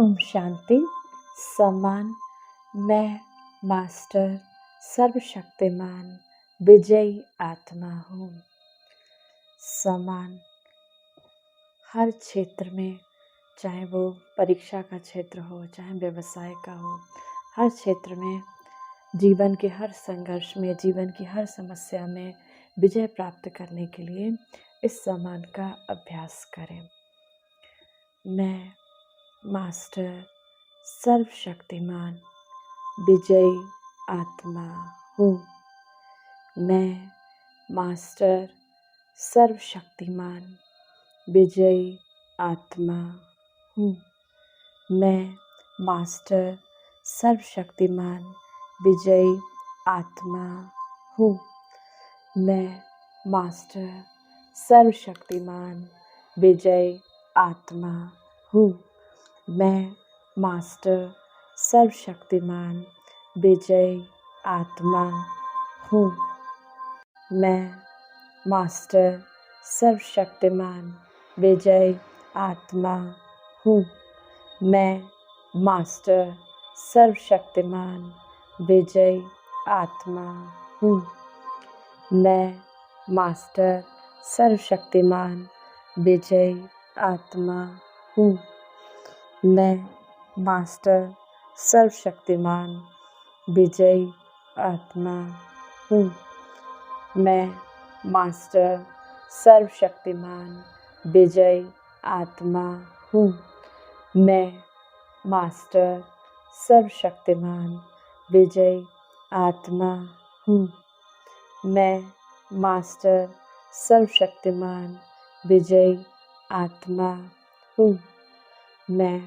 ओम शांति। सम्मान। मैं मास्टर सर्वशक्तिमान विजयी आत्मा हूँ। सम्मान हर क्षेत्र में, चाहे वो परीक्षा का क्षेत्र हो, चाहे व्यवसाय का हो, हर क्षेत्र में, जीवन के हर संघर्ष में, जीवन की हर समस्या में विजय प्राप्त करने के लिए इस सम्मान का अभ्यास करें। मैं मास्टर सर्वशक्तिमान विजयी आत्मा हूँ। मैं मास्टर सर्वशक्तिमान विजयी आत्मा हूँ। मैं मास्टर सर्वशक्तिमान विजयी आत्मा हूँ। मैं मास्टर सर्वशक्तिमान विजयी आत्मा हूँ। मैं मास्टर सर्वशक्तिमान विजयी आत्मा हूँ। मैं मास्टर सर्वशक्तिमान विजयी आत्मा हूँ। मैं मास्टर सर्वशक्तिमान विजयी आत्मा हूँ। मैं मास्टर सर्वशक्तिमान विजयी आत्मा हूँ। मैं मास्टर सर्वशक्तिमान विजयी आत्मा हूँ। मैं मास्टर सर्वशक्तिमान विजयी आत्मा हूँ। मैं मास्टर सर्वशक्तिमान विजयी आत्मा हूँ। मैं मास्टर सर्वशक्तिमान विजयी आत्मा हूँ। मैं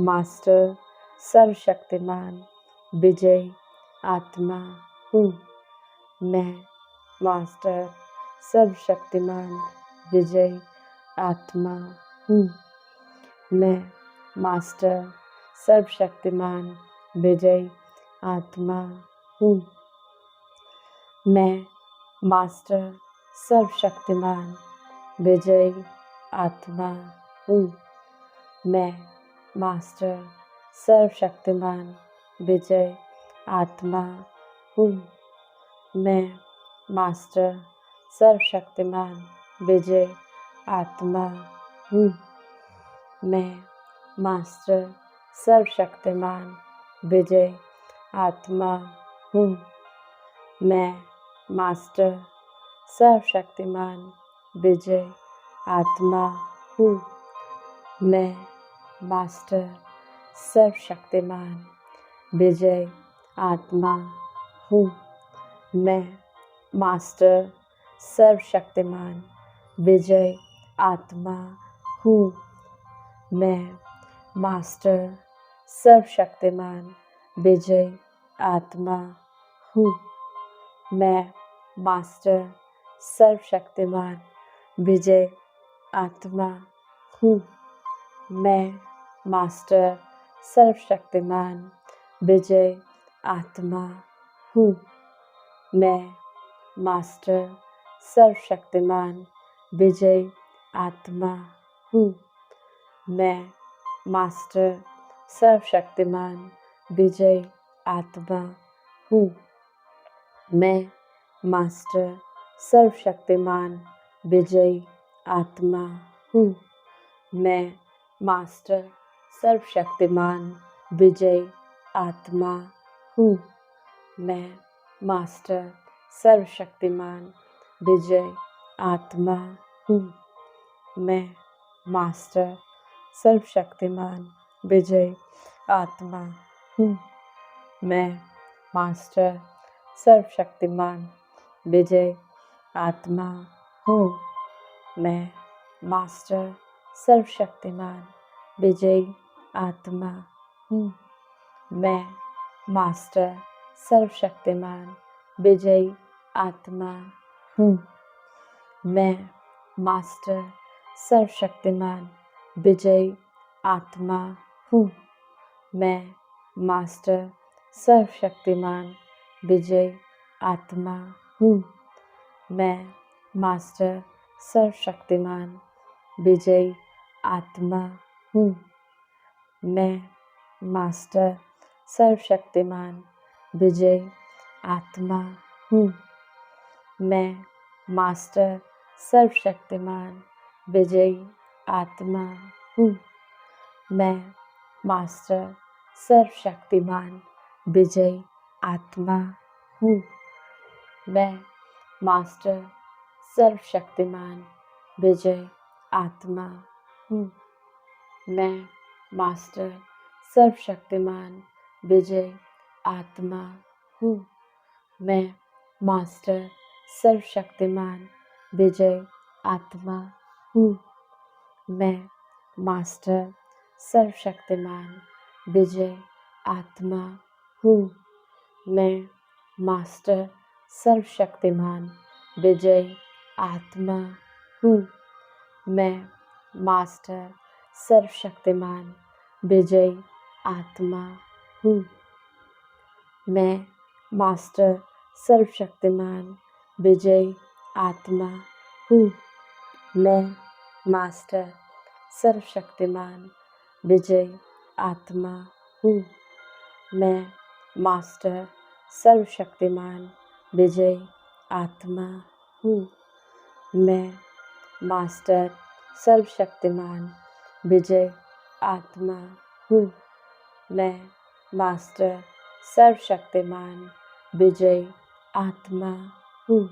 मास्टर सर्वशक्तिमान विजयी आत्मा हूँ। मैं मास्टर सर्वशक्तिमान विजयी आत्मा हूँ। मैं मास्टर सर्वशक्तिमान विजयी आत्मा हूँ। मैं मास्टर सर्वशक्तिमान विजयी आत्मा हूँ। मैं मास्टर सर्वशक्तिमान विजयी आत्मा हूँ। मैं मास्टर सर्वशक्तिमान विजयी आत्मा हूँ। मैं मास्टर सर्वशक्तिमान विजयी आत्मा हूँ। मैं मास्टर सर्वशक्तिमान विजयी आत्मा हूँ। मैं मास्टर सर्वशक्तिमान विजयी आत्मा हूँ। मैं मास्टर सर्वशक्तिमान विजयी आत्मा हूँ। मैं मास्टर सर्वशक्तिमान विजयी आत्मा हूँ। मैं मास्टर सर्वशक्तिमान विजयी आत्मा हूँ। मैं मास्टर सर्वशक्तिमान विजयी आत्मा हूँ। मैं मास्टर सर्वशक्तिमान विजयी आत्मा हूँ। मैं मास्टर सर्वशक्तिमान विजयी आत्मा हूँ। मैं मास्टर सर्वशक्तिमान विजयी आत्मा हूँ। मैं मास्टर सर्वशक्तिमान विजयी आत्मा हूँ। मैं मास्टर सर्वशक्तिमान विजयी आत्मा हूँ। मैं मास्टर सर्वशक्तिमान विजयी आत्मा हूँ। मैं मास्टर सर्वशक्तिमान विजयी आत्मा हूँ। मैं मास्टर सर्वशक्तिमान विजयी आत्मा हूँ। मैं मास्टर सर्वशक्तिमान विजयी आत्मा हूँ। मैं मास्टर सर्वशक्तिमान विजयी आत्मा हूँ। मैं मास्टर सर्वशक्तिमान विजयी आत्मा हूँ। मैं मास्टर सर्वशक्तिमान विजयी आत्मा हूँ। मैं मास्टर सर्वशक्तिमान विजयी आत्मा हूँ। मैं मास्टर सर्वशक्तिमान विजयी आत्मा हूँ। मैं मास्टर सर्वशक्तिमान विजयी आत्मा हूँ। मैं मास्टर सर्वशक्तिमान विजयी आत्मा हूँ। मैं मास्टर सर्वशक्तिमान विजयी आत्मा हूँ। मैं मास्टर सर्वशक्तिमान विजयी आत्मा हूँ। मैं मास्टर सर्वशक्तिमान विजयी आत्मा हूँ। मैं मास्टर सर्वशक्तिमान विजयी आत्मा हूँ। मैं मास्टर सर्वशक्तिमान विजयी आत्मा हूँ। मैं मास्टर सर्वशक्तिमान विजयी आत्मा हूँ। मैं मास्टर सर्वशक्तिमान विजयी आत्मा हूँ। मैं मास्टर सर्वशक्तिमान विजयी आत्मा हूँ। मैं मास्टर सर्वशक्तिमान विजयी आत्मा हूँ। मैं मास्टर सर्वशक्तिमान विजयी आत्मा हूँ।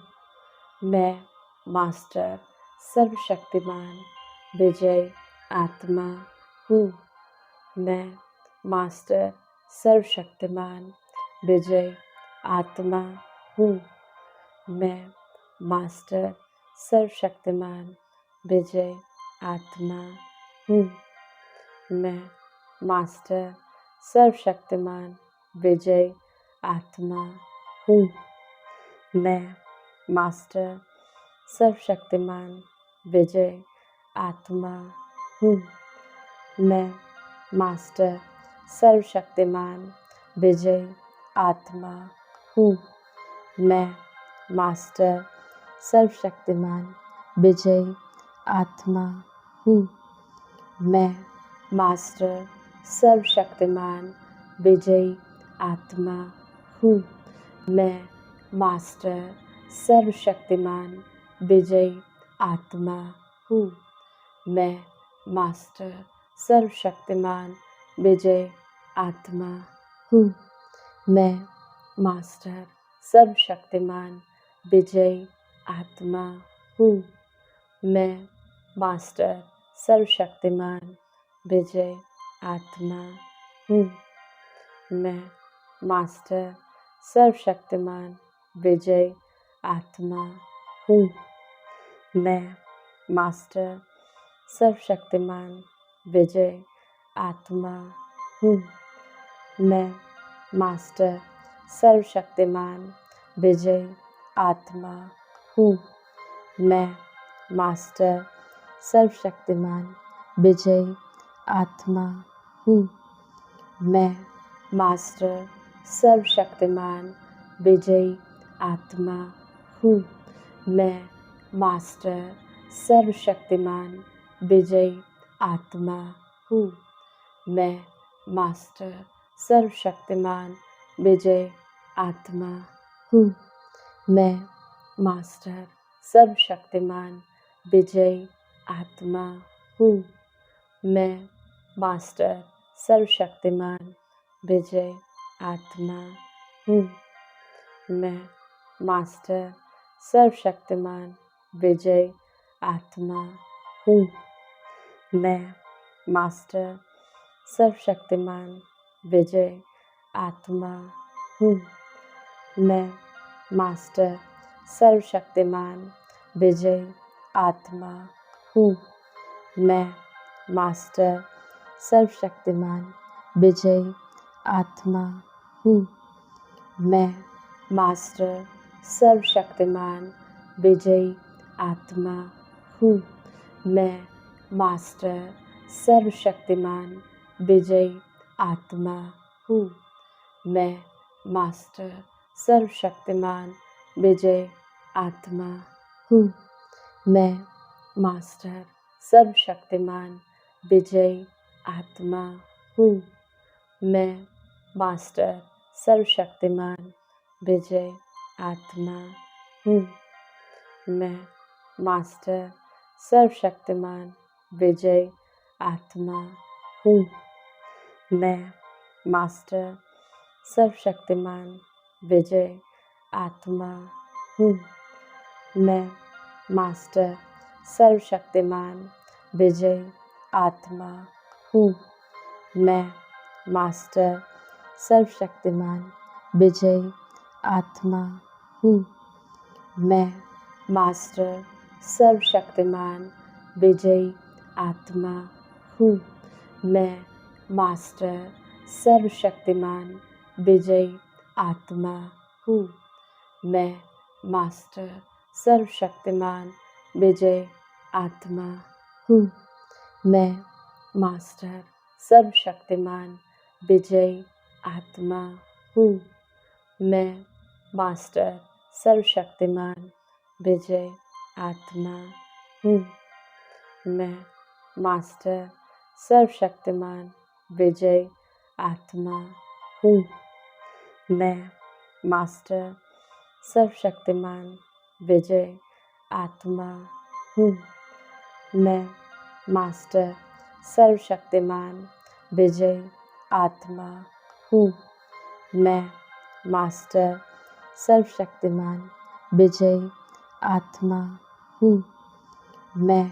मैं मास्टर सर्वशक्तिमान विजयी आत्मा हूँ। मैं मास्टर सर्वशक्तिमान विजयी आत्मा हूँ। मैं मास्टर सर्वशक्तिमान विजयी आत्मा हूँ। मैं मास्टर सर्वशक्तिमान विजयी आत्मा हूँ। मैं मास्टर सर्वशक्तिमान विजयी आत्मा हूँ। मैं मास्टर सर्वशक्तिमान विजयी आत्मा हूँ। मैं मास्टर सर्वशक्तिमान विजयी आत्मा हूँ। मैं मास्टर सर्वशक्तिमान विजयी आत्मा हूँ। मैं मास्टर सर्वशक्तिमान विजयी आत्मा हूँ। मैं मास्टर सर्वशक्तिमान विजयी आत्मा हूँ। मैं मास्टर सर्वशक्तिमान विजयी आत्मा हूँ। मैं मास्टर सर्वशक्तिमान विजयी आत्मा हूँ। मैं मास्टर सर्वशक्तिमान विजयी आत्मा हूँ। मैं मास्टर सर्वशक्तिमान विजयी आत्मा हूँ। मैं मास्टर सर्वशक्तिमान विजयी आत्मा हूँ। मैं मास्टर सर्वशक्तिमान विजयी आत्मा हूँ। मैं मास्टर सर्वशक्तिमान विजयी आत्मा हूँ। मैं मास्टर सर्वशक्तिमान विजयी आत्मा हूँ। मैं मास्टर सर्वशक्तिमान विजयी आत्मा हूँ। मैं मास्टर सर्वशक्तिमान विजयी आत्मा हूँ। मैं मास्टर सर्वशक्तिमान विजयी आत्मा हूँ। मैं मास्टर सर्वशक्तिमान विजयी आत्मा हूँ। मैं मास्टर सर्वशक्तिमान विजयी आत्मा हूँ। मैं मास्टर सर्वशक्तिमान विजयी आत्मा हूँ। मैं मास्टर सर्वशक्तिमान विजयी आत्मा हूँ। मैं मास्टर सर्वशक्तिमान विजयी आत्मा हूँ। मैं मास्टर सर्वशक्तिमान विजयी आत्मा हूँ। मैं मास्टर सर्वशक्तिमान विजयी आत्मा हूँ। मैं मास्टर सर्वशक्तिमान विजयी आत्मा हूँ। मैं मास्टर सर्वशक्तिमान विजय आत्मा हूँ। मैं मास्टर सर्वशक्तिमान विजय आत्मा हूँ। मैं मास्टर सर्वशक्तिमान विजय आत्मा हूँ। मैं मास्टर सर्वशक्तिमान विजय आत्मा हूँ। मैं मास्टर सर्वशक्तिमान विजय आत्मा हूँ। मैं मास्टर सर्वशक्तिमान विजयी आत्मा हूँ। मैं मास्टर सर्वशक्तिमान विजयी आत्मा हूँ। मैं मास्टर सर्वशक्तिमान विजय आत्मा हूँ। मैं मास्टर सर्वशक्तिमान विजयी आत्मा हूँ। मैं मास्टर सर्वशक्तिमान विजय आत्मा हूँ। मैं मास्टर सर्वशक्तिमान विजय आत्मा हूँ। मैं मास्टर सर्वशक्तिमान विजय आत्मा हूँ। मैं मास्टर सर्वशक्तिमान विजय आत्मा हूँ। मैं मास्टर सर्वशक्तिमान विजयी आत्मा हूँ। मैं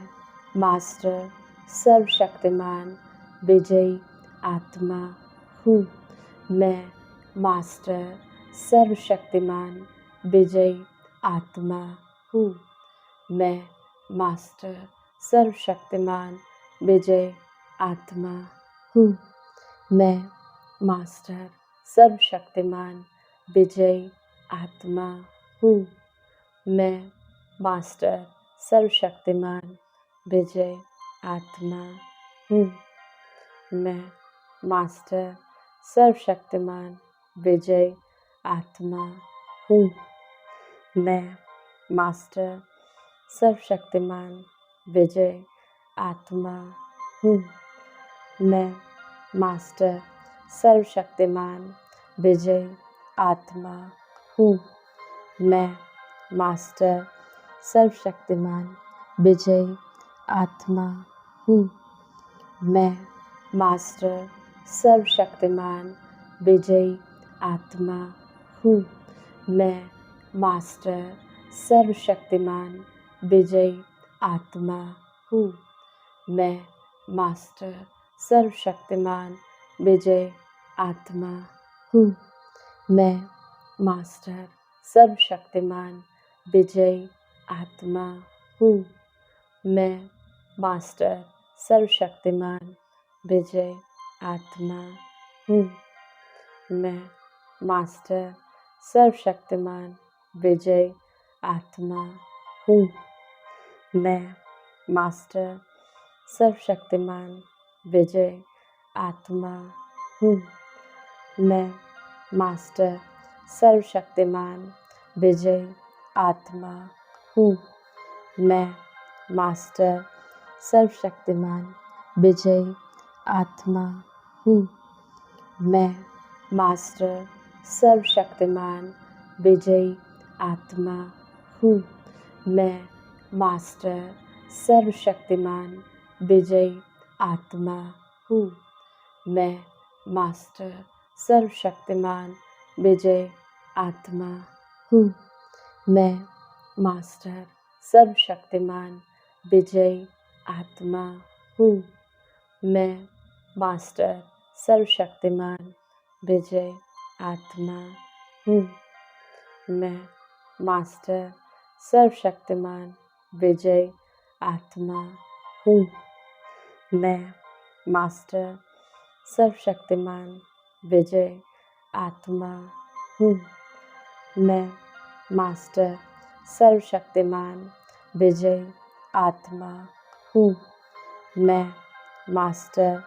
मास्टर सर्वशक्तिमान विजयी आत्मा हूँ। मैं मास्टर सर्वशक्तिमान विजयी आत्मा हूँ। मैं मास्टर सर्वशक्तिमान विजय आत्मा हूँ। मैं मास्टर सर्वशक्तिमान विजयी आत्मा हूँ। मैं मास्टर सर्वशक्तिमान विजय आत्मा हूँ। मैं मास्टर सर्वशक्तिमान विजय आत्मा हूँ। मैं मास्टर सर्वशक्तिमान विजय आत्मा हूँ। मैं मास्टर सर्वशक्तिमान विजय आत्मा हूँ। मैं मास्टर सर्वशक्तिमान विजयी आत्मा हूँ। मैं मास्टर सर्वशक्तिमान विजयी आत्मा हूँ। मैं मास्टर सर्वशक्तिमान विजयी आत्मा हूँ। मैं मास्टर सर्वशक्तिमान विजय आत्मा हूँ। मैं मास्टर सर्वशक्तिमान विजयी आत्मा हूँ। मैं मास्टर सर्वशक्तिमान विजय आत्मा हूँ। मैं मास्टर सर्वशक्तिमान विजय आत्मा हूँ। मैं मास्टर सर्वशक्तिमान विजय आत्मा हूँ। मैं मास्टर सर्वशक्तिमान विजय आत्मा हूँ। मैं मास्टर सर्वशक्तिमान विजयी आत्मा हूँ। मैं मास्टर सर्वशक्तिमान विजयी आत्मा हूँ। मैं मास्टर सर्वशक्तिमान विजयी आत्मा हूँ। मैं मास्टर सर्वशक्तिमान विजय आत्मा हूँ। मैं मास्टर सर्वशक्तिमान विजयी आत्मा हूँ। मैं मास्टर सर्वशक्तिमान विजय आत्मा हूँ। मैं मास्टर सर्वशक्तिमान विजय आत्मा हूँ। मैं मास्टर सर्वशक्तिमान विजय आत्मा हूँ। मैं मास्टर सर्वशक्तिमान विजय आत्मा हूँ। मैं मास्टर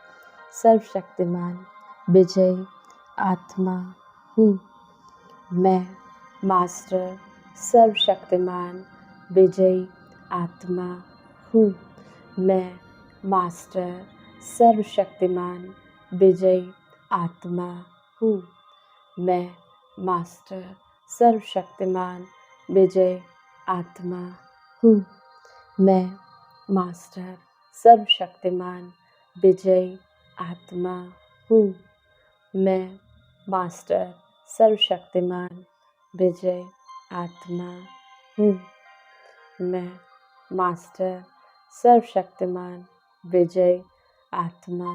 सर्वशक्तिमान विजयी आत्मा हूँ। मैं मास्टर सर्वशक्तिमान विजयी आत्मा हूँ। मैं मास्टर सर्वशक्तिमान विजयी आत्मा हूँ। मैं मास्टर सर्वशक्तिमान विजयी आत्मा हूँ। मैं मास्टर सर्वशक्तिमान विजयी आत्मा हूँ। मैं मास्टर सर्वशक्तिमान विजयी आत्मा हूँ। मैं मास्टर सर्वशक्तिमान विजयी आत्मा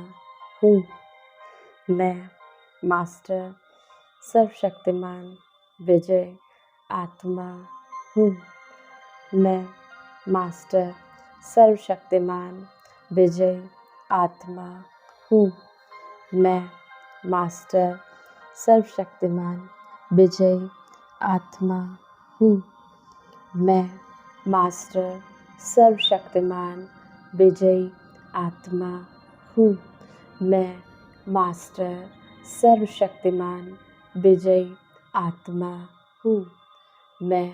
हूँ। मैं मास्टर सर्वशक्तिमान विजयी आत्मा हूँ। मैं मास्टर सर्वशक्तिमान विजयी आत्मा हूँ। मैं मास्टर सर्वशक्तिमान विजयी आत्मा हूँ। मैं मास्टर सर्वशक्तिमान विजयी आत्मा हूँ। मैं मास्टर सर्वशक्तिमान विजयी आत्मा हूँ। मैं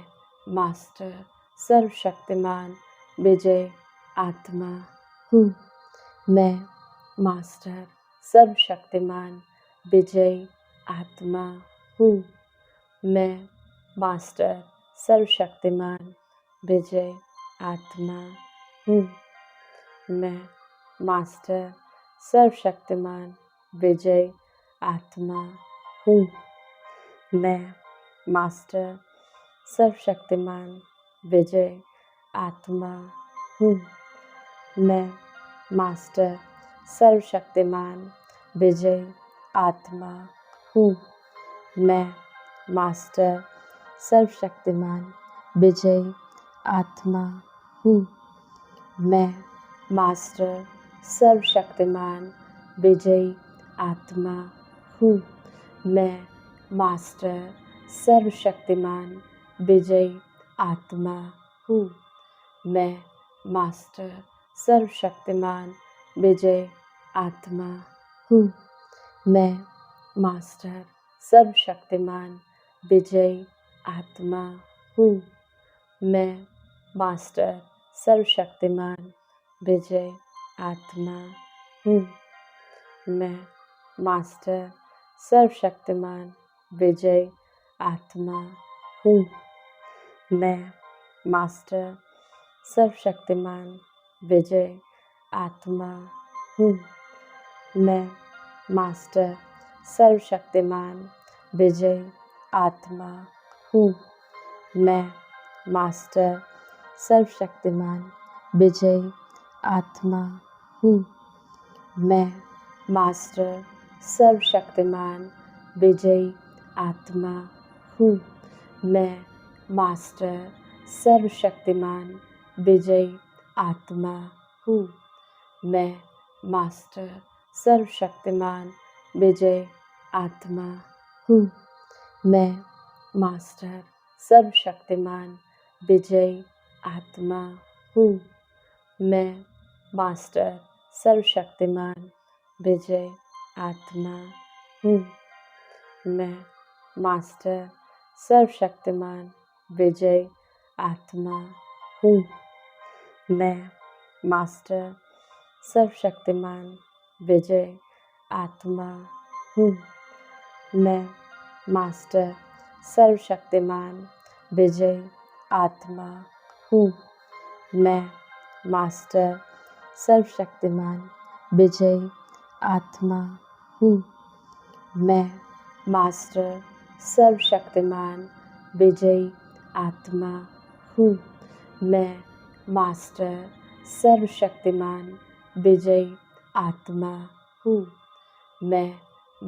मास्टर सर्वशक्तिमान विजयी आत्मा हूँ। मैं मास्टर सर्वशक्तिमान विजयी आत्मा हूँ। मैं मास्टर सर्वशक्तिमान विजयी आत्मा हूँ। मैं मास्टर सर्वशक्तिमान विजयी आत्मा हूँ। मैं मास्टर सर्वशक्तिमान विजयी आत्मा हूँ। मैं मास्टर सर्वशक्तिमान विजयी आत्मा हूँ। मैं मास्टर सर्वशक्तिमान विजयी आत्मा हूँ। मैं मास्टर सर्वशक्तिमान विजयी आत्मा हूँ। मैं मास्टर सर्वशक्तिमान विजयी आत्मा हूँ। मैं मास्टर सर्वशक्तिमान विजयी आत्मा हूँ। मैं मास्टर सर्वशक्तिमान विजयी आत्मा हूँ। मैं मास्टर सर्वशक्तिमान विजयी आत्मा हूँ। मैं मास्टर सर्वशक्तिमान विजयी आत्मा हूँ। मैं मास्टर सर्वशक्तिमान विजयी आत्मा हूँ। मैं मास्टर सर्वशक्तिमान विजयी आत्मा हूँ। मैं मास्टर सर्वशक्तिमान विजयी आत्मा हूँ। मैं मास्टर सर्वशक्तिमान विजयी आत्मा हूँ। मैं मास्टर सर्वशक्तिमान विजयी आत्मा हूँ। मैं मास्टर सर्वशक्तिमान विजयी आत्मा हूँ। मैं मास्टर सर्वशक्तिमान विजयी आत्मा हूँ। मैं मास्टर सर्वशक्तिमान विजयी आत्मा हूँ। मैं मास्टर सर्वशक्तिमान विजयी आत्मा हूँ। मैं मास्टर सर्वशक्तिमान विजयी आत्मा हूँ। मैं मास्टर सर्वशक्तिमान विजयी आत्मा हूँ। मैं मास्टर सर्वशक्तिमान विजयी आत्मा हूँ। मैं मास्टर सर्वशक्तिमान विजयी आत्मा हूँ। मैं मास्टर सर्वशक्तिमान विजयी आत्मा हूँ। मैं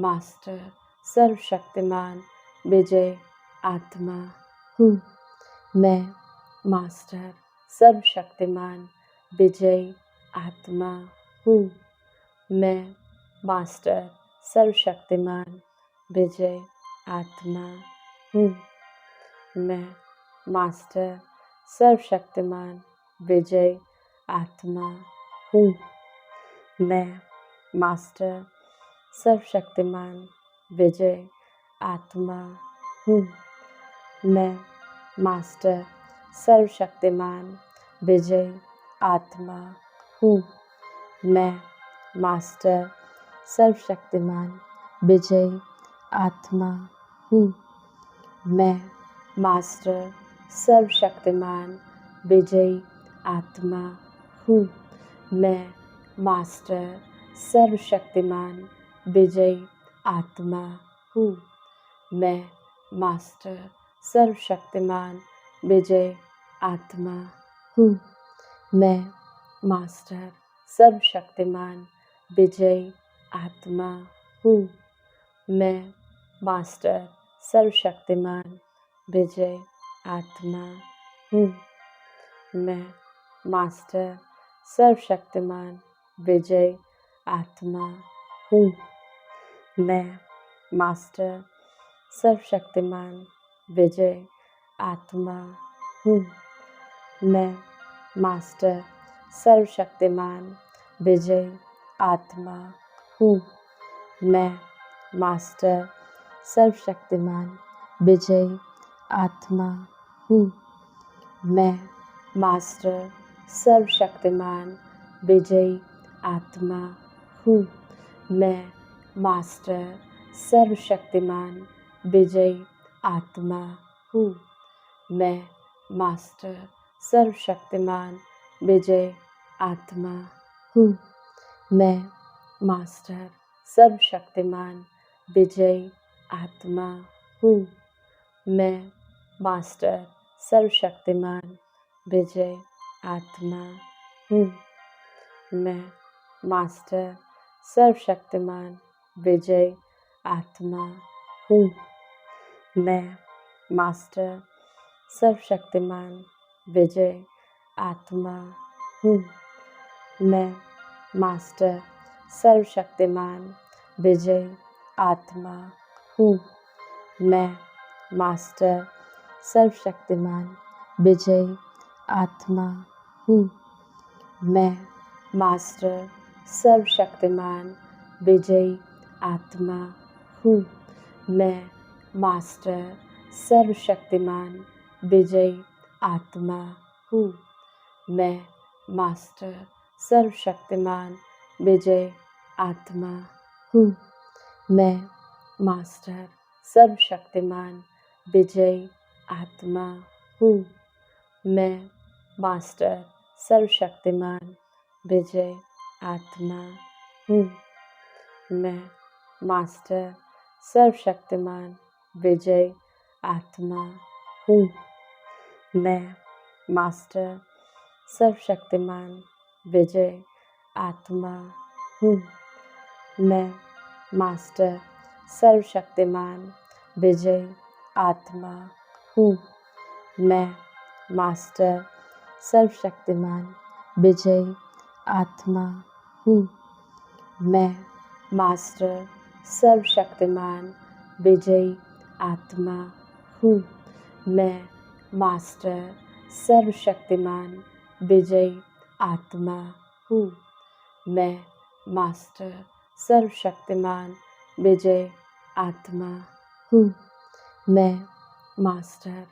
मास्टर सर्वशक्तिमान विजयी आत्मा हूँ। मैं मास्टर सर्वशक्तिमान विजयी आत्मा हूँ। मैं मास्टर सर्वशक्तिमान विजयी आत्मा हूँ। मैं मास्टर सर्वशक्तिमान विजयी आत्मा हूँ। मैं मास्टर सर्वशक्तिमान विजयी आत्मा हूँ। मैं मास्टर सर्वशक्तिमान विजयी आत्मा हूँ। मैं मास्टर सर्वशक्तिमान विजयी आत्मा हूँ। मैं मास्टर सर्वशक्तिमान विजयी आत्मा हूँ। मैं मास्टर सर्वशक्तिमान विजयी आत्मा हूँ। मैं मास्टर सर्वशक्तिमान विजयी आत्मा हूँ। मैं मास्टर सर्वशक्तिमान विजयी आत्मा हूँ। मैं मास्टर सर्वशक्तिमान विजयी आत्मा हूँ। मैं मास्टर सर्वशक्तिमान विजयी आत्मा हूँ। मैं मास्टर सर्वशक्तिमान विजयी आत्मा हूँ। मैं मास्टर सर्वशक्तिमान विजयी आत्मा हूँ। मैं मास्टर सर्वशक्तिमान विजयी आत्मा हूँ। मैं मास्टर सर्वशक्तिमान विजयी आत्मा हूँ। मैं मास्टर सर्वशक्तिमान विजयी आत्मा हूँ। मैं मास्टर सर्वशक्तिमान विजयी आत्मा हूँ। मैं मास्टर सर्वशक्तिमान विजयी आत्मा हूँ। मैं मास्टर सर्वशक्तिमान विजयी आत्मा हूँ। मैं मास्टर सर्वशक्तिमान विजयी आत्मा हूँ। मैं मास्टर सर्वशक्तिमान विजयी आत्मा हूँ। मैं मास्टर सर्वशक्तिमान विजयी आत्मा हूँ। मैं मास्टर सर्वशक्तिमान विजयी आत्मा हूँ। मैं मास्टर सर्वशक्तिमान विजयी आत्मा हूँ। मैं मास्टर सर्वशक्तिमान विजयी आत्मा हूँ। मैं मास्टर सर्वशक्तिमान विजयी आत्मा हूँ। मैं मास्टर सर्वशक्तिमान विजयी आत्मा हूँ। मैं मास्टर सर्वशक्तिमान विजयी आत्मा हूँ। मैं मास्टर सर्वशक्तिमान विजयी आत्मा हूँ। मैं मास्टर सर्वशक्तिमान विजयी आत्मा हूँ। मैं मास्टर सर्वशक्तिमान विजयी आत्मा हूँ। मैं मास्टर सर्वशक्तिमान विजयी आत्मा हूँ। मैं मास्टर सर्वशक्तिमान विजयी आत्मा हूँ। मैं मास्टर सर्वशक्तिमान विजयी आत्मा हूँ। मैं मास्टर सर्वशक्तिमान विजयी आत्मा हूँ। मैं मास्टर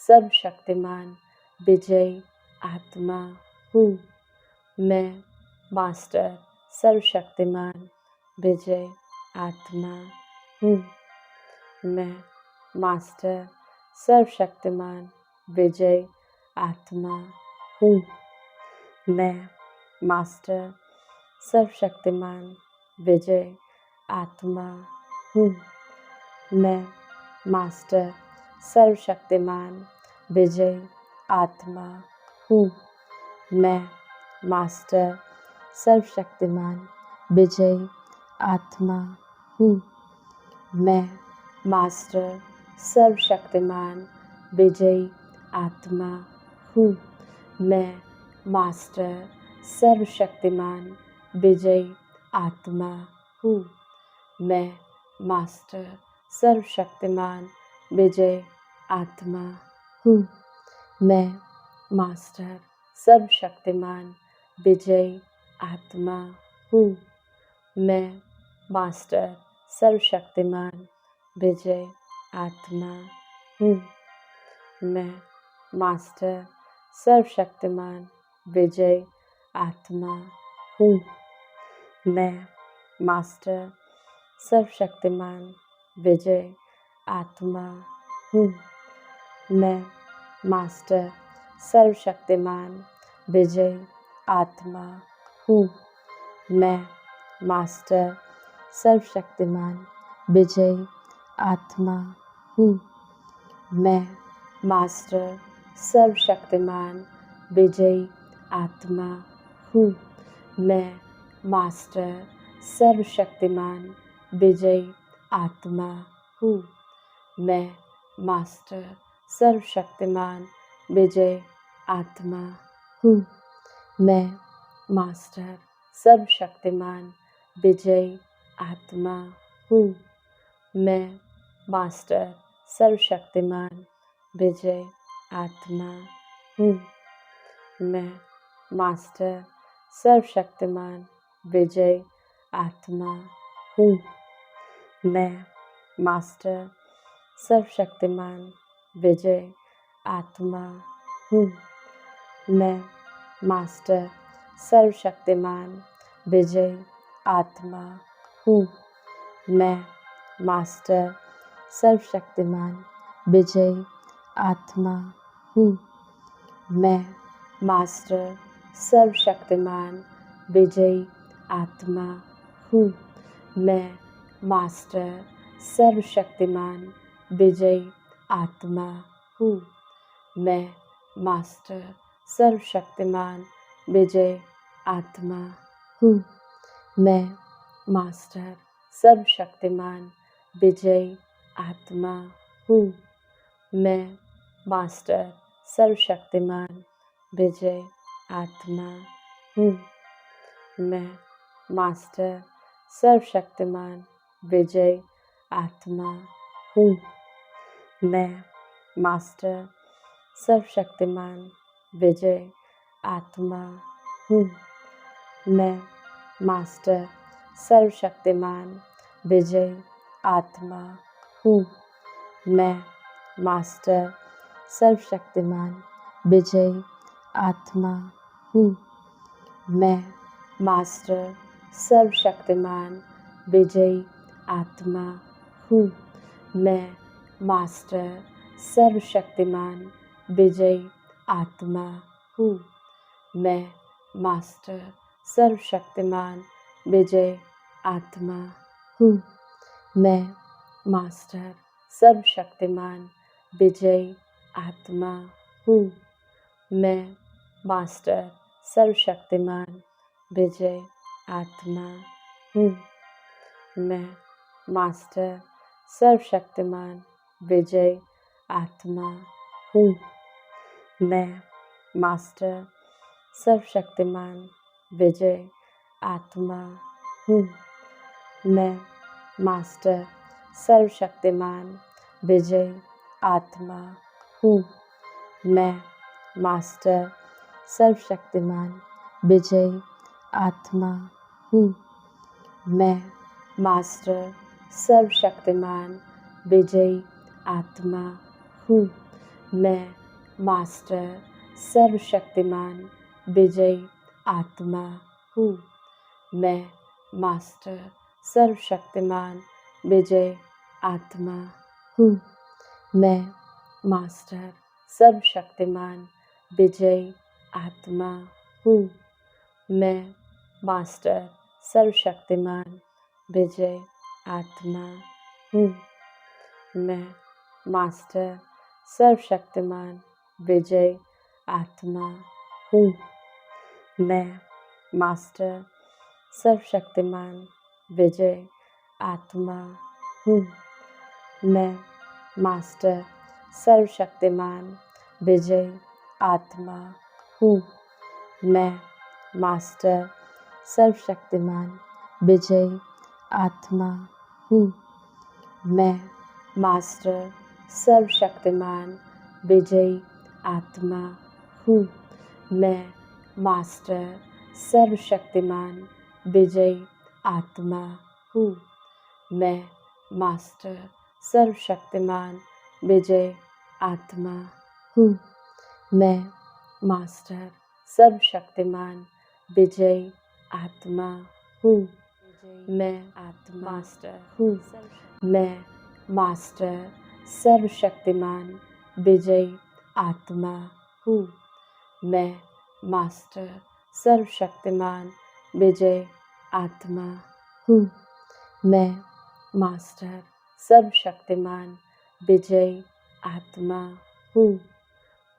सर्वशक्तिमान विजयी आत्मा हूँ। मैं मास्टर सर्वशक्तिमान विजयी आत्मा हूँ। मैं मास्टर सर्वशक्तिमान विजयी आत्मा हूँ। मैं मास्टर सर्वशक्तिमान विजयी आत्मा हूँ। मैं मास्टर सर्वशक्तिमान विजयी आत्मा हूँ। मैं मास्टर सर्वशक्तिमान विजयी आत्मा हूँ। मैं मास्टर सर्वशक्तिमान विजयी आत्मा हूँ। मैं मास्टर सर्वशक्तिमान विजयी आत्मा हूँ। मैं मास्टर सर्वशक्तिमान विजयी आत्मा हूँ। मैं मास्टर सर्वशक्तिमान विजयी आत्मा हूँ। मैं मास्टर सर्वशक्तिमान विजयी आत्मा हूँ। मैं मास्टर सर्वशक्तिमान विजयी आत्मा हूँ। मैं मास्टर सर्वशक्तिमान विजय आत्मा हूँ। मैं मास्टर सर्वशक्तिमान विजय आत्मा हूँ। मैं मास्टर सर्वशक्तिमान विजय आत्मा हूँ। मैं मास्टर सर्वशक्तिमान विजयी आत्मा हूँ। मैं मास्टर सर्वशक्तिमान विजयी आत्मा हूँ। मैं मास्टर सर्वशक्तिमान विजय आत्मा हूँ। मैं मास्टर सर्वशक्तिमान विजयी आत्मा हूँ। मैं मास्टर सर्वशक्तिमान विजय आत्मा हूँ। मैं मास्टर सर्वशक्तिमान विजय आत्मा हूँ। मैं मास्टर सर्वशक्तिमान विजय आत्मा हूँ। मैं मास्टर सर्वशक्तिमान विजय आत्मा हूँ। मैं मास्टर सर्वशक्तिमान विजय आत्मा हूँ। मैं मास्टर सर्वशक्तिमान विजयी आत्मा हूँ। मैं मास्टर सर्वशक्तिमान विजयी आत्मा हूँ। मैं मास्टर सर्वशक्तिमान विजय आत्मा हूँ। मैं मास्टर सर्वशक्तिमान विजयी आत्मा हूँ। मैं मास्टर सर्वशक्तिमान विजय आत्मा हूँ। मैं मास्टर सर्वशक्तिमान विजय आत्मा हूँ। मैं मास्टर सर्वशक्तिमान विजय आत्मा हूँ। मैं मास्टर सर्वशक्तिमान विजय आत्मा हूँ। मैं मास्टर सर्वशक्तिमान विजय आत्मा हूँ। मैं मास्टर सर्वशक्तिमान विजयी आत्मा हूँ। मैं मास्टर सर्वशक्तिमान विजयी आत्मा हूँ। मैं मास्टर सर्वशक्तिमान विजय आत्मा हूँ। मैं मास्टर सर्वशक्तिमान विजयी आत्मा हूँ। मैं मास्टर सर्वशक्तिमान विजय आत्मा हूँ। मैं मास्टर सर्वशक्तिमान विजय आत्मा हूँ। मैं मास्टर सर्वशक्तिमान विजय आत्मा हूँ। मैं मास्टर सर्वशक्तिमान विजय आत्मा हूँ। मैं मास्टर सर्वशक्तिमान विजयी आत्मा हूँ। मैं मास्टर सर्वशक्तिमान विजयी आत्मा हूँ। मैं मास्टर सर्वशक्तिमान विजयी आत्मा हूँ। मैं मास्टर सर्वशक्तिमान विजय आत्मा हूँ। मैं मास्टर सर्वशक्तिमान विजयी आत्मा हूँ। मैं मास्टर सर्वशक्तिमान विजय आत्मा हूँ। मैं मास्टर सर्वशक्तिमान विजय आत्मा हूँ। मैं मास्टर सर्वशक्तिमान विजय आत्मा हूँ। मैं मास्टर सर्वशक्तिमान विजय आत्मा हूँ। मैं मास्टर सर्वशक्तिमान विजयी आत्मा हूँ। मैं मास्टर सर्वशक्तिमान विजयी आत्मा हूँ। मैं मास्टर सर्वशक्तिमान विजयी आत्मा हूँ। मैं मास्टर सर्वशक्तिमान विजय आत्मा हूँ। मैं मास्टर सर्वशक्तिमान विजयी आत्मा हूँ। मैं मास्टर हूँ। मैं मास्टर सर्वशक्तिमान विजयी आत्मा हूँ। मैं मास्टर सर्वशक्तिमान विजयी आत्मा हूँ। मैं मास्टर सर्वशक्तिमान विजयी आत्मा हूँ।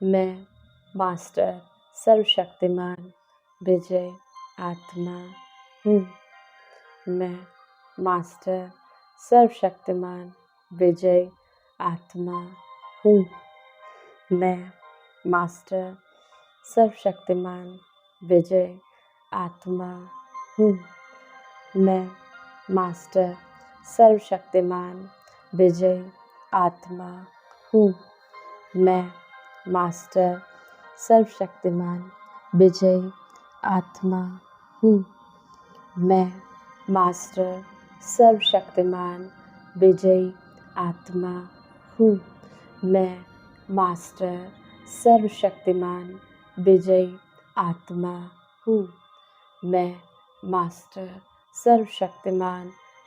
मैं मास्टर सर्वशक्तिमान विजयी आत्मा हूँ। मैं मास्टर सर्वशक्तिमान विजयी आत्मा हूँ। मैं मास्टर सर्वशक्तिमान विजयी आत्मा हूँ। मैं मास्टर सर्वशक्तिमान विजयी आत्मा हूँ। मैं मास्टर सर्वशक्तिमान विजयी आत्मा हूँ। मैं मास्टर सर्वशक्तिमान विजयी आत्मा हूँ। मैं मास्टर सर्वशक्तिमान विजयी आत्मा हूँ। मैं मास्टर सर्वशक्तिमान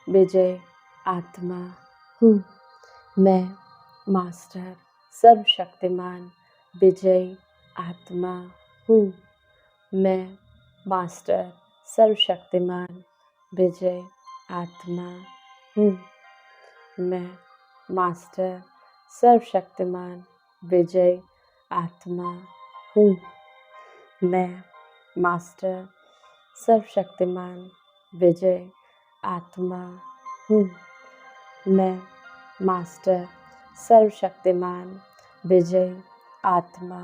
विजयी आत्मा हूँ। मैं मास्टर सर्वशक्तिमान विजयी आत्मा हूँ। मैं मास्टर सर्वशक्तिमान विजयी आत्मा हूँ। मैं मास्टर सर्वशक्तिमान विजयी आत्मा हूँ। मैं मास्टर सर्वशक्तिमान विजयी आत्मा हूँ। मैं मास्टर सर्वशक्तिमान विजयी आत्मा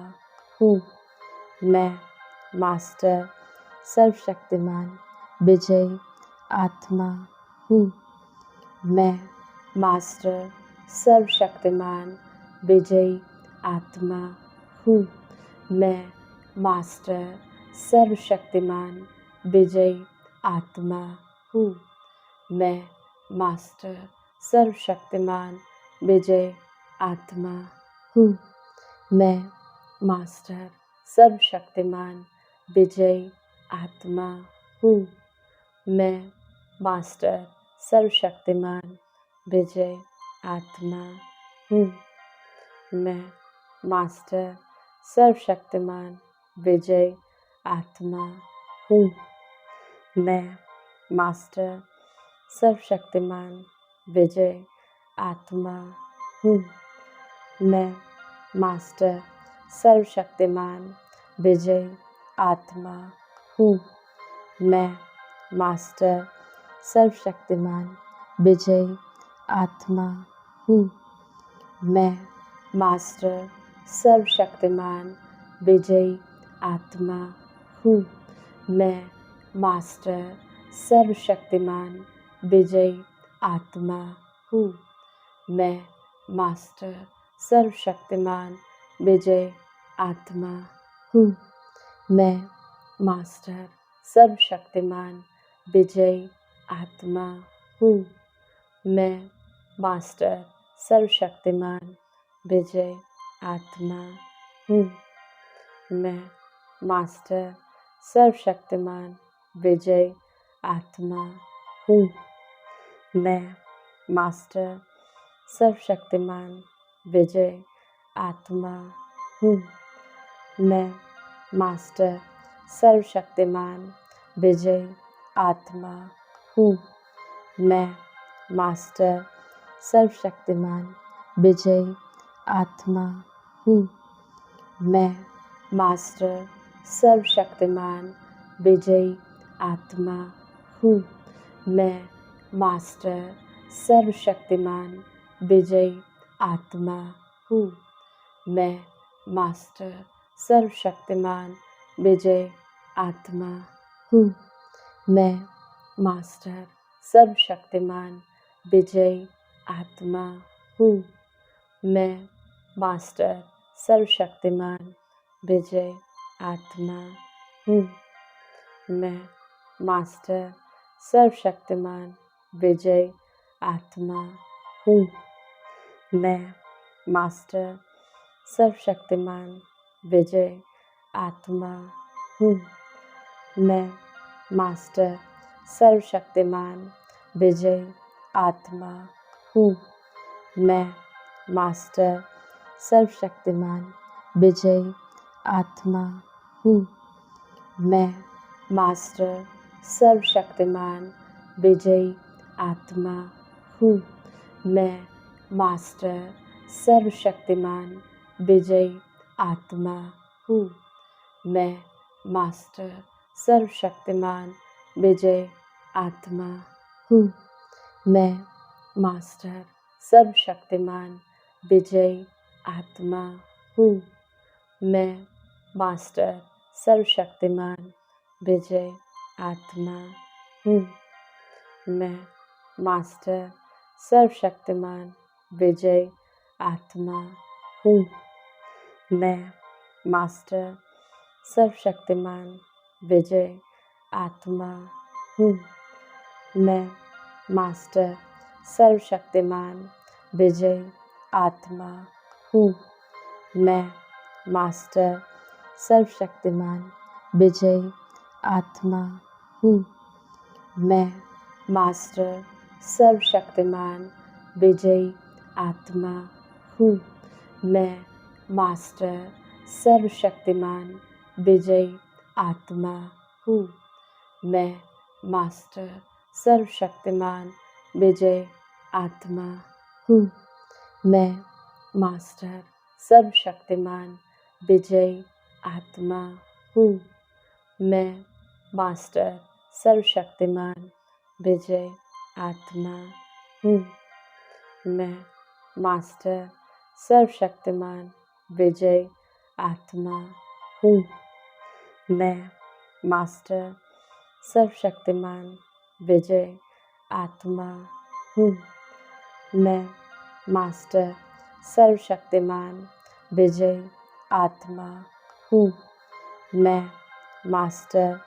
हूँ। मैं मास्टर सर्वशक्तिमान विजयी आत्मा हूँ। मैं मास्टर सर्वशक्तिमान विजयी आत्मा हूँ। मैं मास्टर सर्वशक्तिमान विजयी आत्मा हूँ। मैं मास्टर सर्वशक्तिमान विजयी आत्मा हूँ। मैं मास्टर सर्वशक्तिमान विजयी आत्मा हूँ। मैं मास्टर सर्वशक्तिमान विजयी आत्मा हूँ। मैं मास्टर सर्वशक्तिमान विजयी आत्मा हूँ। मैं मास्टर सर्वशक्तिमान विजयी आत्मा हूँ। मैं मास्टर सर्वशक्तिमान विजयी आत्मा हूँ। मैं मास्टर सर्वशक्तिमान विजयी आत्मा हूँ। मैं मास्टर सर्वशक्तिमान विजयी आत्मा हूँ। मैं मास्टर सर्वशक्तिमान विजयी आत्मा हूँ। मैं मास्टर सर्वशक्तिमान विजयी आत्मा हूँ। मैं मास्टर सर्वशक्तिमान विजयी आत्मा हूँ। मैं मास्टर सर्वशक्तिमान विजयी आत्मा हूँ। मैं मास्टर सर्वशक्तिमान विजयी आत्मा हूँ। मैं मास्टर सर्वशक्तिमान विजयी आत्मा हूँ। मैं मास्टर सर्वशक्तिमान विजयी आत्मा हूँ। मैं मास्टर सर्वशक्तिमान विजयी आत्मा हूँ। मैं मास्टर सर्वशक्तिमान विजयी आत्मा हूँ। मैं मास्टर सर्वशक्तिमान विजयी आत्मा हूँ। मैं मास्टर सर्वशक्तिमान विजयी आत्मा हूँ। मैं मास्टर सर्वशक्तिमान विजयी आत्मा हूँ। मैं मास्टर सर्वशक्तिमान विजयी आत्मा हूँ। मैं मास्टर सर्वशक्तिमान विजयी आत्मा हूँ। मैं मास्टर सर्वशक्तिमान विजयी आत्मा हूँ। मैं मास्टर सर्वशक्तिमान विजयी आत्मा हूँ। मैं मास्टर सर्वशक्तिमान विजयी आत्मा हूँ। मैं मास्टर सर्वशक्तिमान विजयी आत्मा हूँ। मैं मास्टर सर्वशक्तिमान विजयी आत्मा हूँ। मैं मास्टर सर्वशक्तिमान विजयी आत्मा हूँ। मैं मास्टर सर्वशक्तिमान विजयी आत्मा हूँ। मैं मास्टर सर्वशक्तिमान विजयी आत्मा हूँ। मैं मास्टर सर्वशक्तिमान विजयी आत्मा हूँ। मैं मास्टर सर्वशक्तिमान विजयी आत्मा हूँ। मैं मास्टर सर्वशक्तिमान विजयी आत्मा हूँ। मैं मास्टर सर्वशक्तिमान विजयी आत्मा हूँ। मैं मास्टर सर्वशक्तिमान विजयी आत्मा हूँ। मैं मास्टर सर्वशक्तिमान विजयी आत्मा हूँ। मैं मास्टर सर्वशक्तिमान विजयी आत्मा हूँ। मैं मास्टर सर्वशक्तिमान विजयी आत्मा हूँ। मैं मास्टर सर्वशक्तिमान विजयी आत्मा हूँ। मैं मास्टर सर्वशक्तिमान विजयी आत्मा हूँ। मैं मास्टर सर्वशक्तिमान विजयी आत्मा हूँ। मैं मास्टर सर्वशक्तिमान विजयी आत्मा हूँ। मैं मास्टर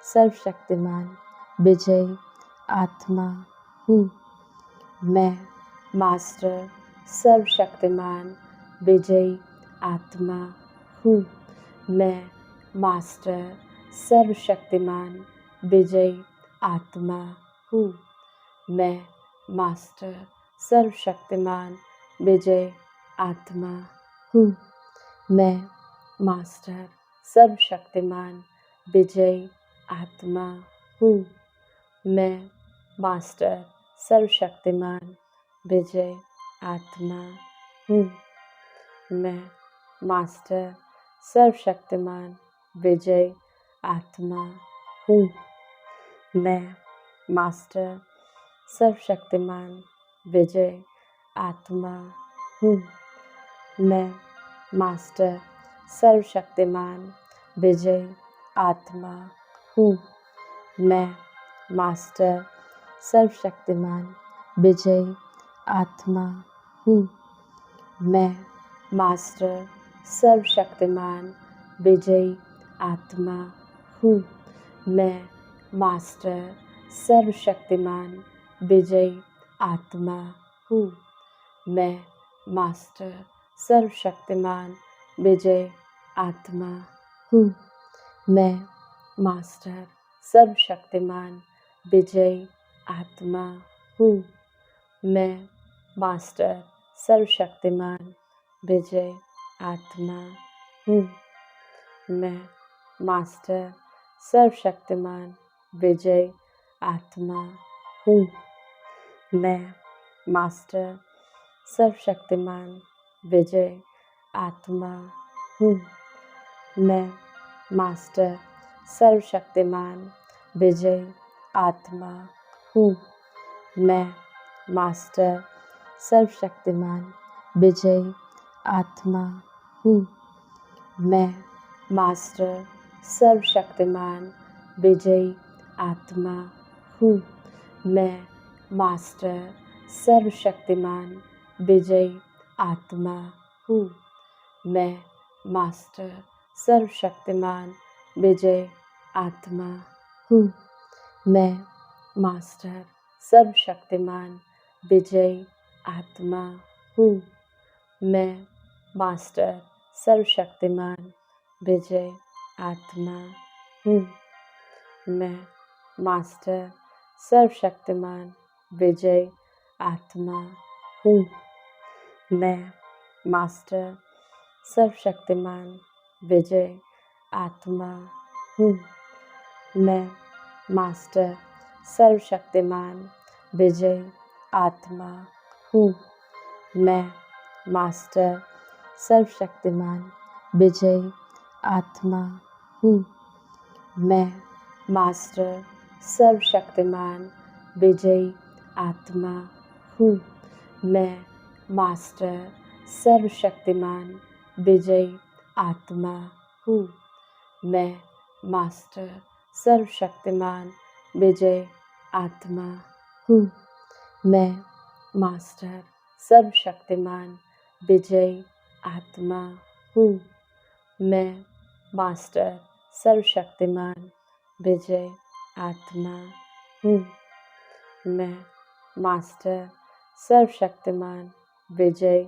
सर्वशक्तिमान विजयी आत्मा हूँ। मैं मास्टर सर्वशक्तिमान विजयी आत्मा हूँ। मैं मास्टर सर्वशक्तिमान विजयी आत्मा हूँ। मैं मास्टर सर्वशक्तिमान विजयी आत्मा हूँ। मैं मास्टर सर्वशक्तिमान विजयी आत्मा हूँ। मैं मास्टर सर्वशक्तिमान विजयी आत्मा हूँ। मैं मास्टर सर्वशक्तिमान विजयी आत्मा हूँ। मैं मास्टर सर्वशक्तिमान विजयी आत्मा हूँ। मैं मास्टर सर्वशक्तिमान विजयी आत्मा हूँ। मैं मास्टर सर्वशक्तिमान विजयी आत्मा हूँ। मैं मास्टर सर्वशक्तिमान विजयी आत्मा हूँ। मैं मास्टर सर्वशक्तिमान विजयी आत्मा हूँ। मैं मास्टर सर्वशक्तिमान विजयी आत्मा हूँ। मैं मास्टर सर्वशक्तिमान विजयी आत्मा हूँ। मैं मास्टर सर्वशक्तिमान विजयी आत्मा हूँ। मैं मास्टर सर्वशक्तिमान विजयी आत्मा हूँ। मैं मास्टर सर्वशक्तिमान विजयी आत्मा हूँ। मैं मास्टर सर्वशक्तिमान विजयी आत्मा हूँ। मैं मास्टर सर्वशक्तिमान विजयी आत्मा हूँ। मैं मास्टर सर्वशक्तिमान विजयी आत्मा हूँ। मैं मास्टर सर्वशक्तिमान विजयी आत्मा हूँ। मैं मास्टर सर्वशक्तिमान विजयी आत्मा हूँ। मैं मास्टर सर्वशक्तिमान विजयी आत्मा हूँ। मैं मास्टर सर्वशक्तिमान विजयी आत्मा हूँ। मैं मास्टर सर्वशक्तिमान विजय आत्मा हूँ। मैं मास्टर सर्वशक्तिमान विजय आत्मा हूँ। मैं मास्टर सर्वशक्तिमान विजय आत्मा हूँ। मैं मास्टर सर्वशक्तिमान विजय आत्मा हूँ। मैं मास्टर सर्वशक्तिमान विजयी आत्मा हूँ। मैं मास्टर सर्वशक्तिमान विजयी आत्मा हूँ। मैं मास्टर सर्वशक्तिमान विजय आत्मा हूँ। मैं मास्टर सर्वशक्तिमान विजयी आत्मा हूँ। मैं मास्टर सर्वशक्तिमान विजय आत्मा हूँ। मैं मास्टर सर्वशक्तिमान विजय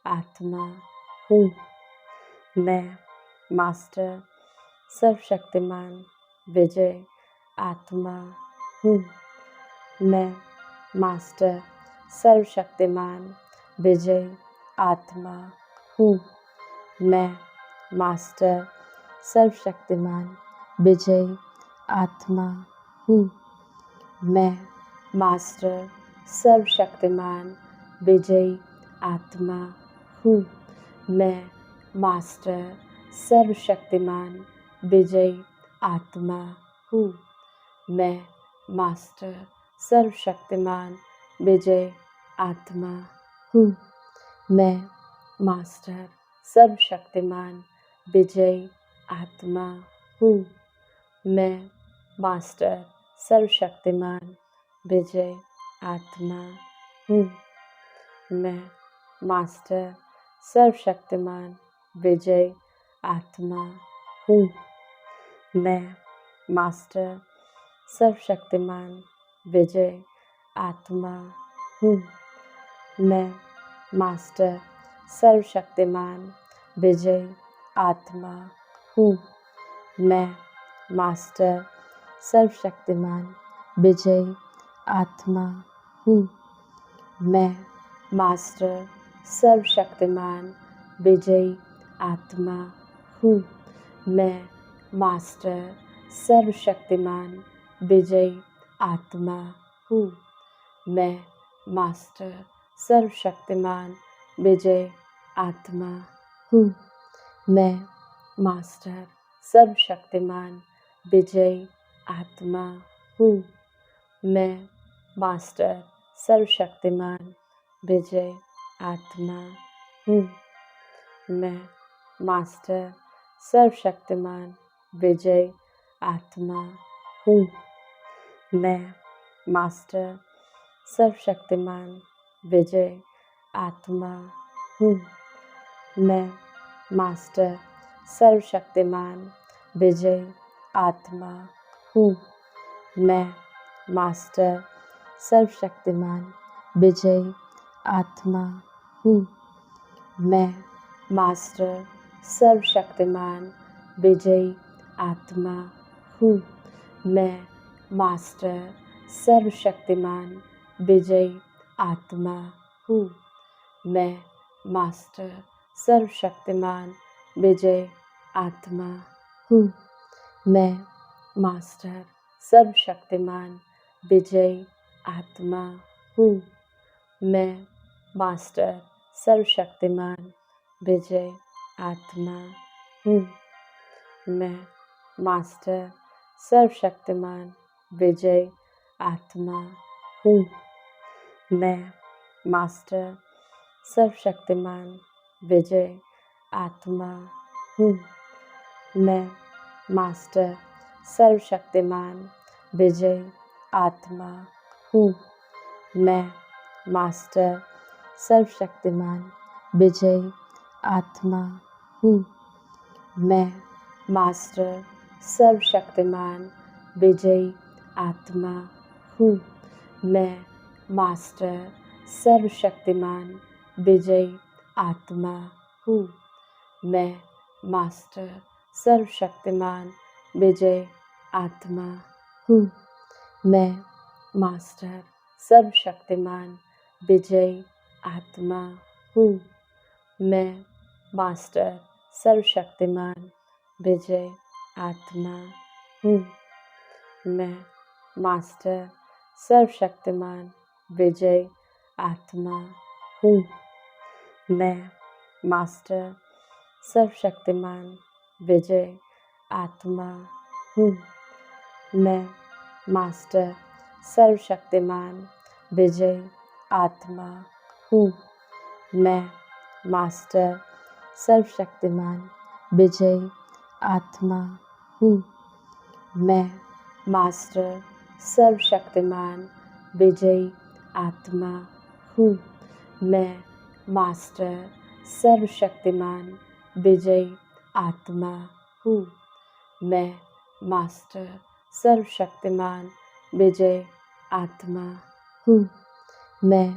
आत्मा हूँ। मैं मास्टर सर्वशक्तिमान विजय आत्मा हूँ। मैं मास्टर सर्वशक्तिमान विजय आत्मा हूँ। मैं मास्टर सर्वशक्तिमान विजयी आत्मा हूँ। मैं मास्टर सर्वशक्तिमान विजयी आत्मा हूँ। मैं मास्टर सर्वशक्तिमान विजयी आत्मा हूँ। मैं मास्टर सर्वशक्तिमान विजय आत्मा हूँ। मैं मास्टर सर्वशक्तिमान विजयी आत्मा हूँ। मैं मास्टर सर्वशक्तिमान विजय आत्मा हूँ। मैं मास्टर सर्वशक्तिमान विजय आत्मा हूँ। मैं मास्टर सर्वशक्तिमान विजय आत्मा हूँ। मैं मास्टर सर्वशक्तिमान विजय आत्मा हूँ। मैं मास्टर सर्वशक्तिमान विजयी आत्मा हूँ। मैं मास्टर सर्वशक्तिमान विजयी आत्मा हूँ। मैं मास्टर सर्वशक्तिमान विजयी आत्मा हूँ। मैं मास्टर सर्वशक्तिमान विजय आत्मा हूँ। मैं मास्टर सर्वशक्तिमान विजयी आत्मा हूँ। मैं मास्टर सर्वशक्तिमान विजय आत्मा हूँ। मैं मास्टर सर्वशक्तिमान विजय आत्मा हूँ। मैं मास्टर सर्वशक्तिमान विजय आत्मा हूँ। मैं मास्टर सर्वशक्तिमान विजय आत्मा हूँ। मैं मास्टर सर्वशक्तिमान विजयी आत्मा हूँ। मैं मास्टर सर्वशक्तिमान विजयी आत्मा हूँ। मैं मास्टर सर्वशक्तिमान विजयी आत्मा हूँ। मैं मास्टर सर्वशक्तिमान विजय आत्मा हूँ। मैं मास्टर सर्वशक्तिमान विजयी आत्मा हूँ। मैं मास्टर सर्वशक्तिमान विजय आत्मा हूँ। मैं मास्टर सर्वशक्तिमान विजय आत्मा हूँ। मैं मास्टर सर्वशक्तिमान विजय आत्मा हूँ। मैं मास्टर सर्वशक्तिमान विजय आत्मा हूँ। मैं मास्टर सर्वशक्तिमान विजयी आत्मा हूँ। मैं मास्टर सर्वशक्तिमान विजयी आत्मा हूँ। मैं मास्टर सर्वशक्तिमान विजयी आत्मा हूँ। मैं मास्टर सर्वशक्तिमान विजय आत्मा हूँ। मैं मास्टर सर्वशक्तिमान विजयी आत्मा हूँ। मैं मास्टर सर्वशक्तिमान विजयी आत्मा हूँ। मैं मास्टर सर्वशक्तिमान विजयी आत्मा हूँ। मैं मास्टर सर्वशक्तिमान विजयी आत्मा हूँ। मैं मास्टर सर्वशक्तिमान विजयी आत्मा हूँ। मैं मास्टर सर्वशक्तिमान विजयी आत्मा हूँ। मैं मास्टर सर्वशक्तिमान विजयी आत्मा हूँ। मैं मास्टर सर्वशक्तिमान विजयी आत्मा हूँ। मैं मास्टर सर्वशक्तिमान विजयी आत्मा हूँ। मैं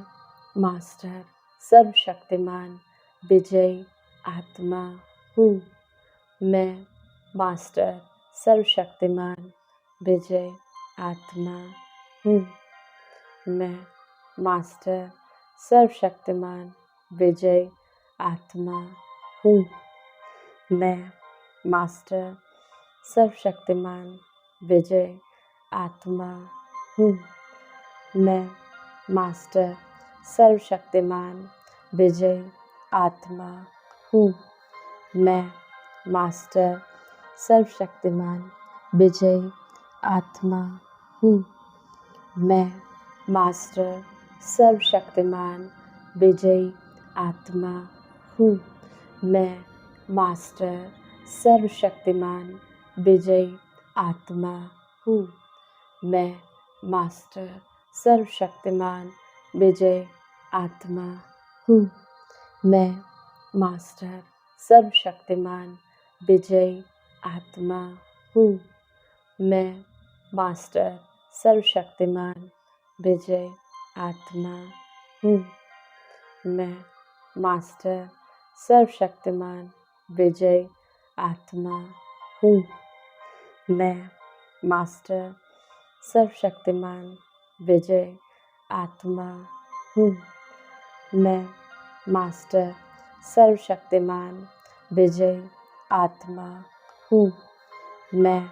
मास्टर सर्वशक्तिमान विजयी आत्मा हूँ। मैं मास्टर सर्वशक्तिमान विजयी आत्मा हूँ। मैं मास्टर सर्वशक्तिमान विजयी आत्मा हूँ। मैं मास्टर सर्वशक्तिमान विजयी आत्मा हूँ। मैं मास्टर सर्वशक्तिमान विजयी आत्मा हूँ। मैं मास्टर सर्वशक्तिमान विजयी आत्मा हूँ। मैं मास्टर सर्वशक्तिमान विजयी आत्मा हूँ। मैं मास्टर सर्वशक्तिमान विजयी आत्मा हूँ। मैं मास्टर सर्वशक्तिमान विजयी आत्मा हूँ। मैं मास्टर सर्वशक्तिमान विजयी आत्मा हूँ। मैं मास्टर सर्वशक्तिमान विजयी आत्मा हूँ। मैं मास्टर सर्वशक्तिमान विजयी आत्मा हूँ। मैं मास्टर सर्वशक्तिमान विजयी आत्मा हूँ। मैं मास्टर सर्वशक्तिमान विजयी आत्मा हूँ। मैं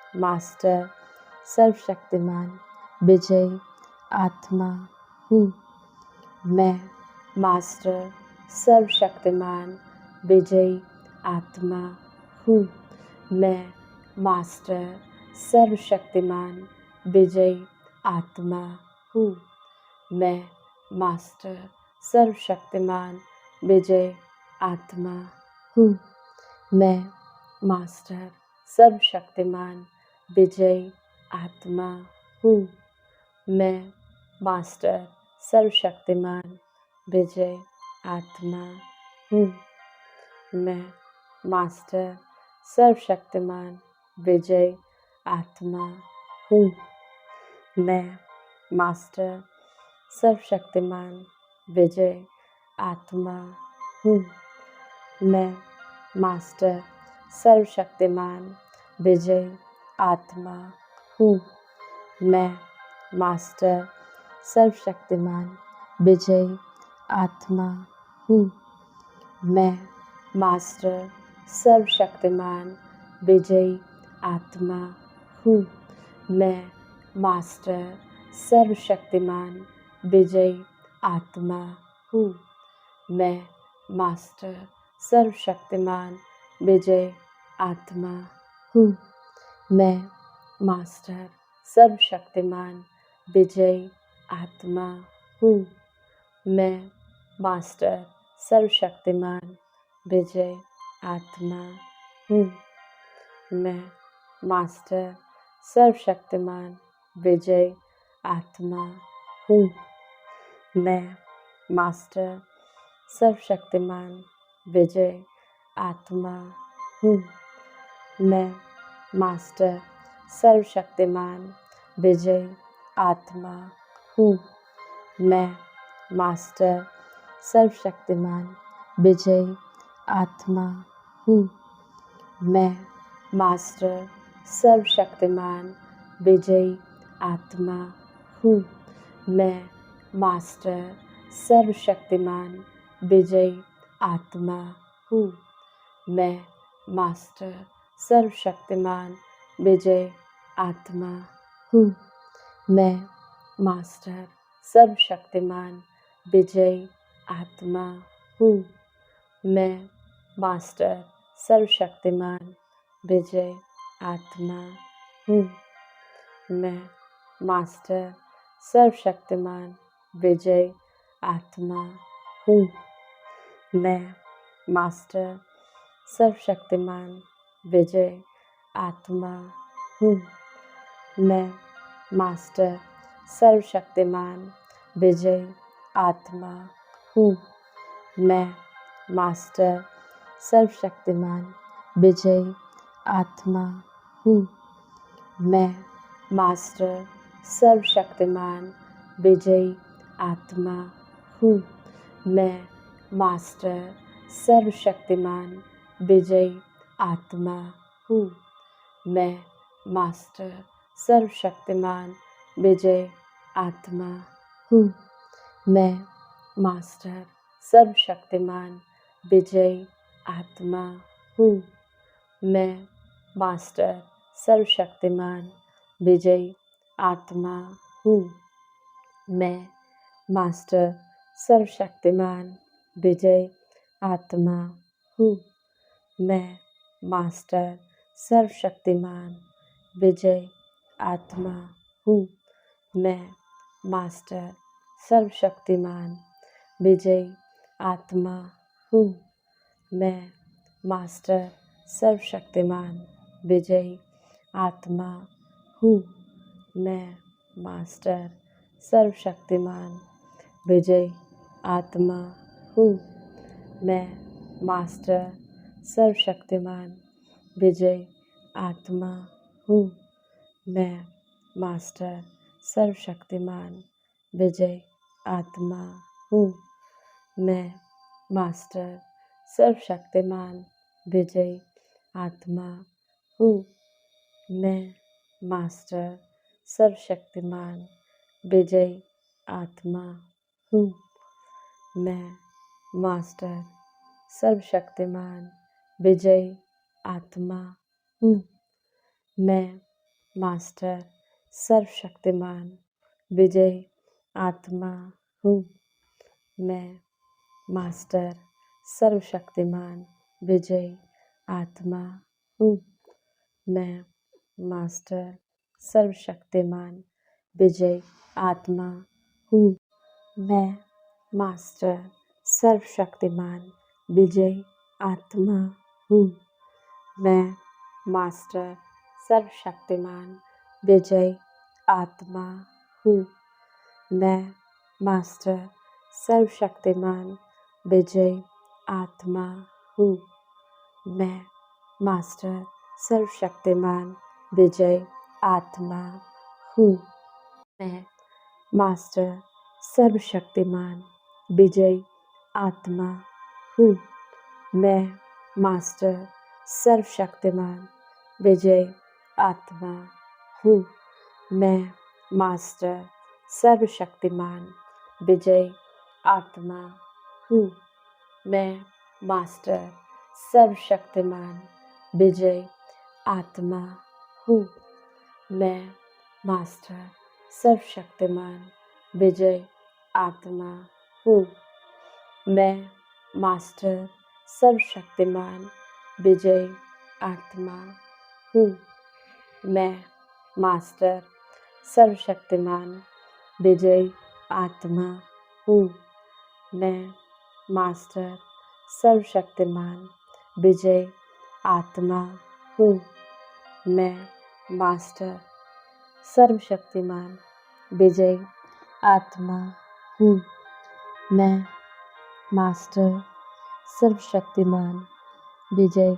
मास्टर सर्वशक्तिमान विजयी आत्मा हूँ। मैं मास्टर सर्वशक्तिमान विजयी आत्मा हूँ। मैं मास्टर सर्वशक्तिमान विजयी आत्मा हूँ। मैं मास्टर सर्वशक्तिमान विजयी आत्मा हूँ। मैं मास्टर सर्वशक्तिमान विजयी आत्मा हूँ। मैं मास्टर सर्वशक्तिमान विजयी आत्मा हूँ। मैं मास्टर सर्वशक्तिमान विजयी आत्मा हूँ। मैं मास्टर सर्वशक्तिमान विजयी आत्मा हूँ। मैं मास्टर सर्वशक्तिमान विजयी आत्मा हूँ। मैं मास्टर सर्वशक्तिमान विजयी आत्मा हूँ। मैं मास्टर सर्वशक्तिमान विजयी आत्मा हूँ। मैं मास्टर सर्वशक्तिमान विजयी आत्मा हूँ। मैं मास्टर सर्वशक्तिमान विजयी आत्मा हूँ। मैं मास्टर सर्वशक्तिमान विजयी आत्मा हूँ। मैं मास्टर सर्वशक्तिमान विजयी आत्मा हूँ। मैं मास्टर सर्वशक्तिमान विजयी आत्मा हूँ। मैं मास्टर सर्वशक्तिमान विजयी आत्मा हूँ। मैं मास्टर सर्वशक्तिमान विजयी आत्मा हूँ। मैं मास्टर सर्वशक्तिमान विजयी आत्मा हूँ। मैं मास्टर सर्वशक्तिमान विजयी आत्मा हूँ। मैं मास्टर सर्वशक्तिमान विजयी आत्मा हूँ। मैं मास्टर सर्वशक्तिमान विजयी आत्मा हूँ। मैं मास्टर सर्वशक्तिमान विजयी आत्मा हूँ। मैं मास्टर सर्वशक्तिमान विजयी आत्मा हूँ। मैं मास्टर सर्वशक्तिमान विजयी आत्मा हूँ। मैं मास्टर सर्वशक्तिमान विजयी आत्मा हूँ। मैं मास्टर सर्वशक्तिमान विजयी आत्मा हूँ। मैं मास्टर सर्वशक्तिमान विजयी आत्मा हूँ। मैं मास्टर सर्वशक्तिमान विजयी आत्मा हूँ। मैं मास्टर सर्वशक्तिमान विजयी आत्मा हूँ। मैं मास्टर सर्वशक्तिमान विजयी आत्मा हूँ। मैं मास्टर सर्वशक्तिमान विजयी आत्मा हूँ। मैं मास्टर सर्वशक्तिमान विजयी आत्मा हूँ। मैं मास्टर सर्वशक्तिमान विजयी आत्मा हूँ। मैं मास्टर सर्वशक्तिमान विजयी आत्मा हूँ। मैं मास्टर सर्वशक्तिमान विजयी आत्मा हूँ। मैं मास्टर सर्वशक्तिमान विजयी आत्मा हूँ। मैं मास्टर सर्वशक्तिमान विजयी आत्मा हूँ। मैं मास्टर सर्वशक्तिमान विजयी आत्मा हूँ। मैं मास्टर सर्वशक्तिमान विजयी आत्मा हूँ। मैं मास्टर सर्वशक्तिमान विजयी आत्मा हूँ। मैं मास्टर सर्वशक्तिमान विजयी आत्मा हूँ। मैं मास्टर सर्वशक्तिमान विजयी आत्मा हूँ। मैं मास्टर सर्वशक्तिमान विजयी आत्मा हूँ। मैं मास्टर सर्वशक्तिमान विजयी आत्मा हूँ। मैं मास्टर सर्वशक्तिमान विजयी आत्मा हूँ। मैं मास्टर सर्वशक्तिमान विजयी आत्मा हूँ। मैं मास्टर सर्वशक्तिमान विजयी आत्मा हूँ। मैं मास्टर सर्वशक्तिमान विजयी आत्मा हूँ। मैं मास्टर सर्वशक्तिमान विजयी आत्मा हूँ। मैं मास्टर सर्वशक्तिमान विजयी आत्मा हूँ। मैं मास्टर सर्वशक्तिमान विजयी आत्मा हूँ। मैं मास्टर सर्वशक्तिमान विजयी आत्मा हूँ। मैं मास्टर सर्वशक्तिमान विजयी आत्मा हूँ। मैं मास्टर सर्वशक्तिमान विजयी आत्मा हूँ। मैं मास्टर सर्वशक्तिमान विजयी आत्मा हूँ। मैं मास्टर सर्वशक्तिमान विजयी आत्मा हूँ। मैं मास्टर सर्वशक्तिमान विजयी आत्मा हूँ। मैं मास्टर सर्वशक्तिमान विजयी आत्मा हूँ। मैं मास्टर सर्वशक्तिमान विजयी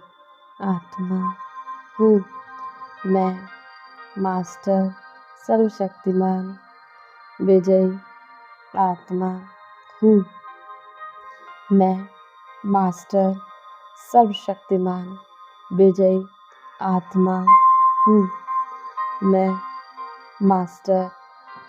आत्मा हूँ। मैं मास्टर सर्वशक्तिमान विजयी आत्मा हूँ। मैं मास्टर सर्वशक्तिमान विजयी आत्मा हूँ। मैं मास्टर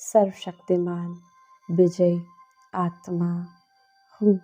सर्वशक्तिमान विजय आत्मा हूँ।